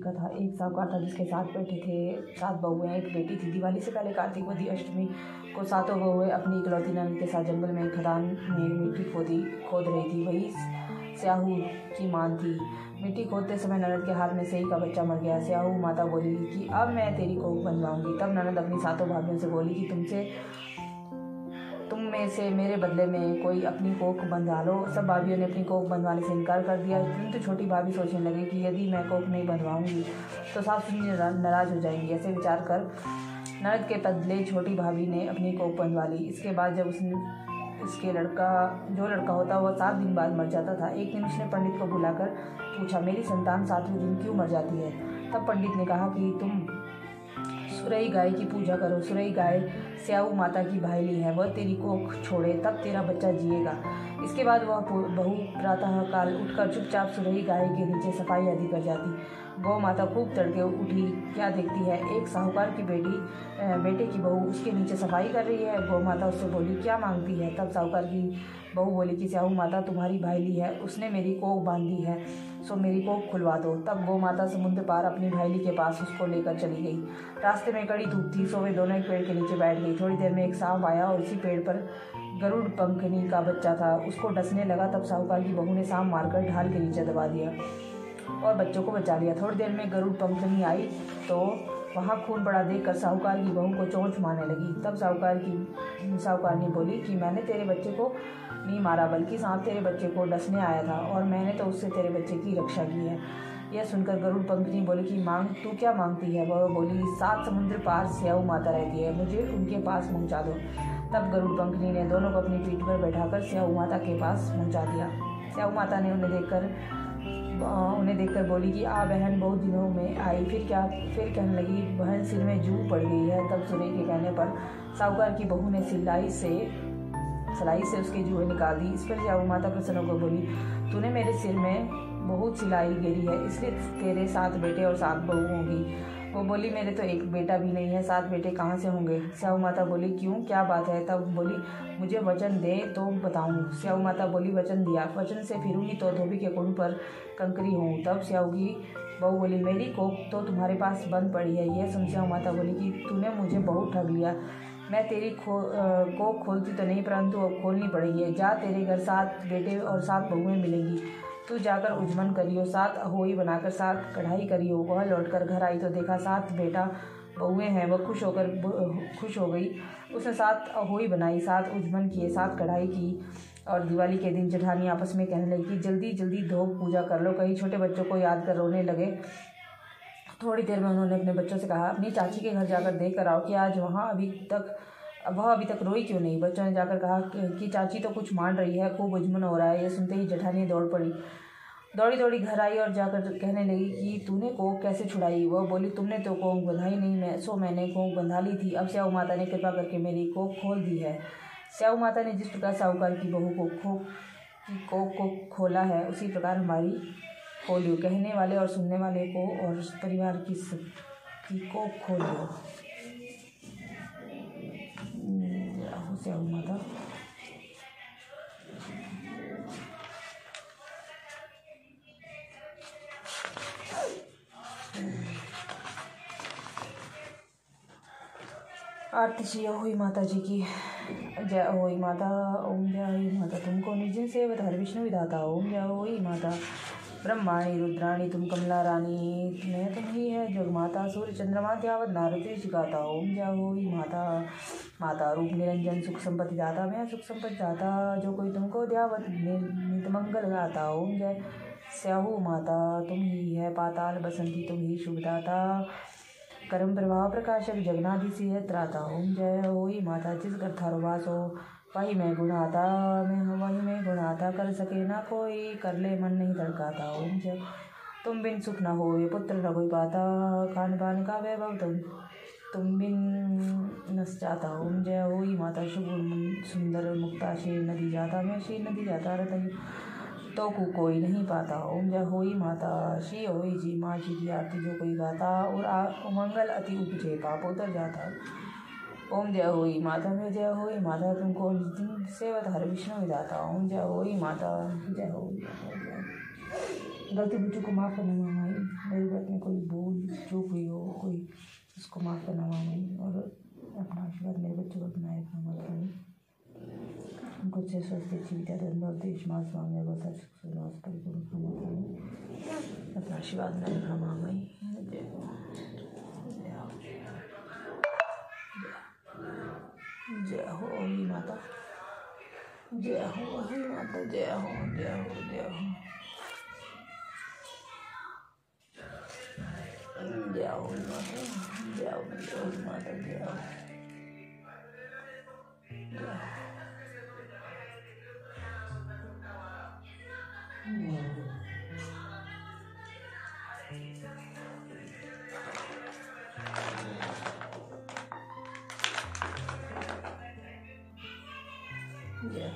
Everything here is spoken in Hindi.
का था। एक साहूकार था जिसके 7 बेटे थे, 7 बहुएं, एक बेटी थी। दिवाली से पहले कार्तिक वधी अष्टमी को 7 बहुएं अपनी इकलौती ननद के साथ जंगल में खदान में मिट्टी खोद रही थी। वही स्याहू की मान थी। मिट्टी खोदते समय ननद के हाथ में सेई का बच्चा मर गया। स्याहू माता बोली कि अब मैं तेरी कोख बनवाऊंगी। तब ननद अपनी 7 भाभियों से बोली कि तुम में से मेरे बदले में कोई अपनी कोख बंधवा लो। सब भाभियों ने अपनी कोख बंधवाने से इनकार कर दिया। किंतु छोटी भाभी सोचने लगी कि यदि मैं कोख नहीं बंधवाऊंगी तो सासू जी नाराज हो जाएंगी। ऐसे विचार कर ननद के बदले छोटी भाभी ने अपनी कोख बंधवा ली। इसके बाद जब इसके जो लड़का होता वह 7 दिन बाद मर जाता था। एक दिन उसने पंडित को बुलाकर पूछा, मेरी संतान 7वें दिन क्यों मर जाती है? तब पंडित ने कहा कि तुम सुरई गाय की पूजा करो। सुरई गाय स्याहू माता की भाईली है, वह तेरी कोख छोड़े तब तेरा बच्चा जिएगा। इसके बाद वह बहू प्रातः काल उठकर चुपचाप सुरई गाय के नीचे सफाई आदि कर जाती। गौ माता खूब तड़के उठी, क्या देखती है, एक साहूकार की बेटे की बहू उसके नीचे सफाई कर रही है। गौ माता उससे बोली, क्या मांगती है? तब साहूकार की बहू बोली कि स्याहू माता तुम्हारी भाईली है, उसने मेरी कोख बांधी है, सो मेरी कोख खुलवा दो। तब गौ माता समुद्र पार अपनी भाईली के पास उसको लेकर चली गई। रास्ते में कड़ी धूप थी, सो वे दोनों एक पेड़ के नीचे बैठ गई। थोड़ी देर में एक सांप आया और इसी पेड़ पर गरुड़ पंखनी का बच्चा था, उसको डसने लगा। तब साहूकार की बहू ने सांप मारकर ढाल के नीचे दबा दिया और बच्चों को बचा लिया। थोड़ी देर में गरुड़ पंखनी आई तो वहाँ खून पड़ा देखकर साहूकार की बहू को चोंच मारने लगी। तब साहूकारनी बोली कि मैंने तेरे बच्चे को नहीं मारा, बल्कि सांप तेरे बच्चे को डसने आया था और मैंने तो उससे तेरे बच्चे की रक्षा की है। यह सुनकर गरुड़ पंखनी बोली कि तू क्या मांगती है? वह बोली, 7 समुद्र पार स्याहू माता रहती है, मुझे उनके पास पहुँचा दो। तब गरुड़ पंखनी ने दोनों को अपनी पीठ पर बैठाकर स्याहू माता के पास पहुँचा दिया। स्याहू माता ने उन्हें देखकर बोली कि बहन बहुत दिनों में आई, फिर कहने लगी, बहन सिर में जू पड़ गई है। तब सुरई के कहने पर साहूकार की बहू ने सिलाई से उसके जुए निकाल दी। इस पर स्याहू माता प्रसन्न होकर बोली, तूने मेरे सिर में बहुत सिलाई गिरी है, इसलिए तेरे 7 बेटे और 7 बहू होंगी। वो बोली, मेरे तो एक बेटा भी नहीं है, 7 बेटे कहाँ से होंगे? स्याहू माता बोली, क्यों, क्या बात है? तब बोली, मुझे वचन दे तो बताऊँ। स्याहू माता बोली, वचन दिया, वचन से फिरूंगी तो धोबी के कुंड पर कंकरी हूँ। तब स्याहू की बहू बोली, मेरी कोख तो तुम्हारे पास बंद पड़ी है। यह सुन स्याहू माता बोली कि तूने मुझे बहुत ठग लिया, मैं तेरी कोख खोलती तो नहीं, परंतु अब खोलनी पड़ेगी। जा, तेरे घर 7 बेटे और 7 बहुएं मिलेंगी, तू जाकर उजमन करियो, 7 अहोई बनाकर 7 कढ़ाई करियो। वह लौटकर घर आई तो देखा 7 बेटा बहुएं हैं। वह खुश हो गई। उसने 7 अहोई बनाई, 7 उजमन किए, 7 कढ़ाई की। और दिवाली के दिन जेठानी आपस में कहने लगी कि जल्दी जल्दी धोख पूजा कर लो, कहीं छोटे बच्चों को याद कर रोने लगे। थोड़ी देर में उन्होंने अपने बच्चों से कहा, अपनी चाची के घर जाकर देख कर आओ कि आज वह अभी तक रोई क्यों नहीं। बच्चों ने जाकर कहा कि चाची तो कुछ मान रही है, खूब उजमन हो रहा है। यह सुनते ही जेठानी दौड़ पड़ी, दौड़ी घर आई और जाकर कहने लगी कि तूने कोख कैसे छुड़ाई? वह बोली, तुमने तो कोख बंधाई नहीं, मैंने कोख बंधा ली थी। अब स्याहू माता ने कृपा करके मेरी कोख खोल दी है। स्याहू माता ने जिस प्रकार साहूकार की बहू की कोख को खोला है, उसी प्रकार हमारी खोलियो। कहने वाले और सुनने वाले को और परिवार की कोख खोलियो। स्याहू माता। आरती श्री अहोई माता जी की जय। अहोई माता, ओम जय अहोई माता, तुमको निर्जन से अवतार विष्णु विधाता। ओम जय अहोई माता, ब्रह्माणी रुद्राणी तुम कमला रानी, तुम्हें तुम ही है जगमाता, सूर्य चंद्रमा त्यावत नारद ऋषिगाता। ओम जय अहोई माता, माता रूप निरंजन सुख संपत्ति दाता, मैं सुख संपत्ति दाता, जो कोई तुमको द्यावत नित मंगल गाता। ओम जय स्याहू माता, तुम ही है पाताल बसंती, तुम ही शुभदाता, कर्म प्रभाव प्रकाशक जगनाधीशी है त्राता। ओम जय अहोई माता, जिस घर थारो वास हो वही मैं गुणाता, कर सके ना कोई, कर ले मन नहीं धड़काता। ओम जय, तुम बिन सुख न होए, पुत्र न कोई पाता, खान पान का वैभव तुम बिन नस जाता। ओम जय अहोई माता, शुभ सुंदर मुक्ता शीर नदी जाता, मैं शीर नदी जाता रतन तो कोई नहीं पाता। ओम जय अहोई माता, श्री अहोई जी माँ जी की आरती जो कोई गाता, और मंगल अति उपजे पाप उतर जाता। ओम जय अहोई माता, मैं जय अहोई माता, तुमको दिन सेवत हर विष्णु विधाता। ओम जय अहोई माता, जय अहोई माता। गलती बच्चों को माफ़ करना माई। मेरे व्रत में कोई भूल चूक हुई हो कोई, उसको माफ़ करना माई। और अपना आशीर्वाद मेरे बच्चों को बनाए रखना माई। उनको अच्छे स्वस्थ अच्छी विद्या धन देश मास मांगे अपना आशीर्वाद बनाए रखना माई। जय हो अम्बी माता, जय हो अम्बी माता, जय हो जय हो जय हो जय हो माता, जय हो माता, जय हो जय